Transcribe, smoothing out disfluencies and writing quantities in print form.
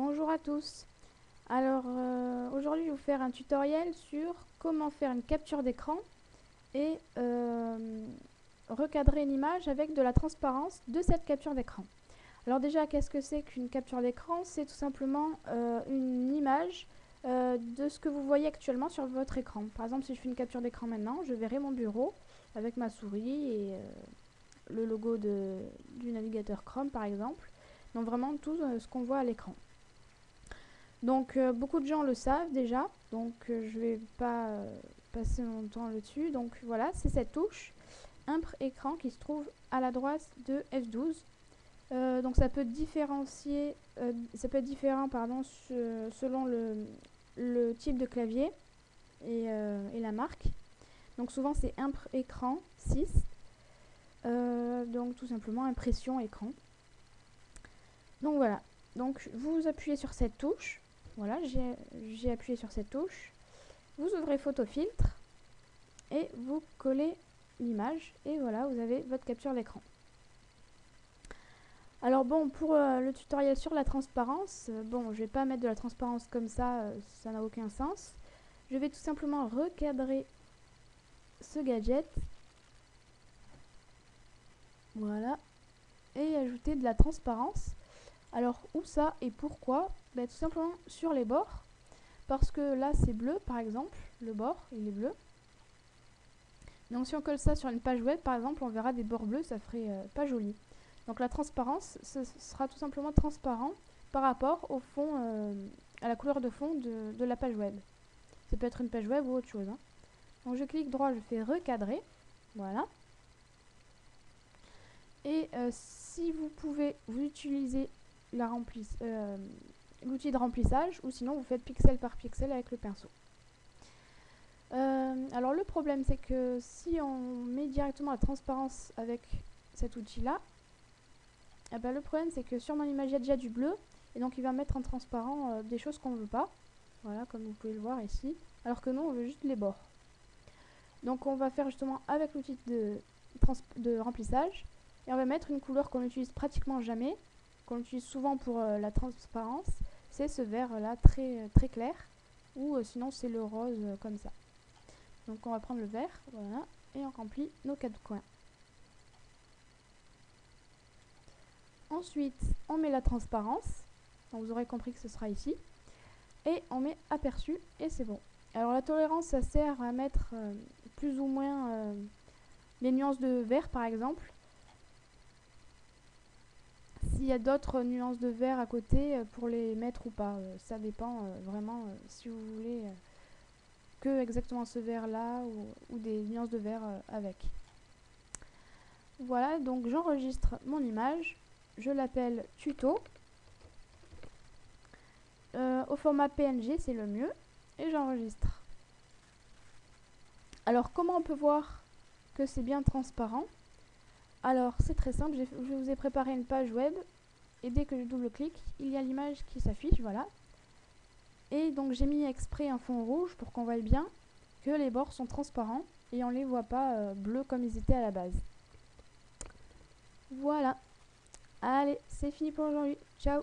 Bonjour à tous. Alors aujourd'hui je vais vous faire un tutoriel sur comment faire une capture d'écran et recadrer une image avec de la transparence de cette capture d'écran. Alors déjà, qu'est-ce que c'est qu'une capture d'écran? C'est tout simplement une image de ce que vous voyez actuellement sur votre écran. Par exemple, si je fais une capture d'écran maintenant, je verrai mon bureau avec ma souris et le logo du navigateur Chrome par exemple. Donc vraiment tout ce qu'on voit à l'écran. Donc beaucoup de gens le savent déjà, donc je vais pas passer mon temps là-dessus. Donc voilà, c'est cette touche Impr écran qui se trouve à la droite de F12. Donc ça peut différencier, ça peut être différent selon le type de clavier et la marque. Donc souvent c'est Impr écran 6, donc tout simplement impression écran. Donc voilà, donc vous appuyez sur cette touche. Voilà, j'ai appuyé sur cette touche. Vous ouvrez photo filtre et vous collez l'image et voilà, vous avez votre capture d'écran. Alors bon, pour le tutoriel sur la transparence, bon, je vais pas mettre de la transparence comme ça, ça n'a aucun sens. Je vais tout simplement recadrer ce gadget. Voilà. Et ajouter de la transparence. Alors où ça et pourquoi? Ben, tout simplement sur les bords. Parce que là c'est bleu par exemple, le bord il est bleu. Donc si on colle ça sur une page web par exemple, on verra des bords bleus, ça ferait pas joli. Donc la transparence, ce sera tout simplement transparent par rapport au fond, à la couleur de fond de la page web. Ça peut être une page web ou autre chose. Donc je clique droit, je fais recadrer, voilà. Et si vous pouvez, vous utilisez l'outil de remplissage, ou sinon vous faites pixel par pixel avec le pinceau. Alors le problème c'est que si on met directement la transparence avec cet outil là, eh ben, le problème c'est que sur mon image il y a déjà du bleu et donc il va mettre en transparent des choses qu'on ne veut pas, voilà, comme vous pouvez le voir ici, alors que nous on veut juste les bords. Donc on va faire justement avec l'outil de remplissage et on va mettre une couleur qu'on n'utilise pratiquement jamais, qu'on utilise souvent pour la transparence, c'est ce vert là très clair, ou sinon c'est le rose comme ça. Donc on va prendre le vert, voilà, et on remplit nos 4 coins. Ensuite, on met la transparence, donc vous aurez compris que ce sera ici, et on met aperçu, et c'est bon. Alors la tolérance, ça sert à mettre plus ou moins les nuances de vert par exemple. S'il y a d'autres nuances de vert à côté, pour les mettre ou pas, ça dépend vraiment si vous voulez que exactement ce vert là ou des nuances de vert avec. Voilà, donc j'enregistre mon image, je l'appelle tuto, au format PNG c'est le mieux, et j'enregistre. Alors comment on peut voir que c'est bien transparent? Alors c'est très simple, je vous ai préparé une page web, et dès que je double-clique, il y a l'image qui s'affiche, voilà. Et donc j'ai mis exprès un fond rouge pour qu'on voie bien que les bords sont transparents et on les voit pas bleus comme ils étaient à la base. Voilà. Allez, c'est fini pour aujourd'hui. Ciao.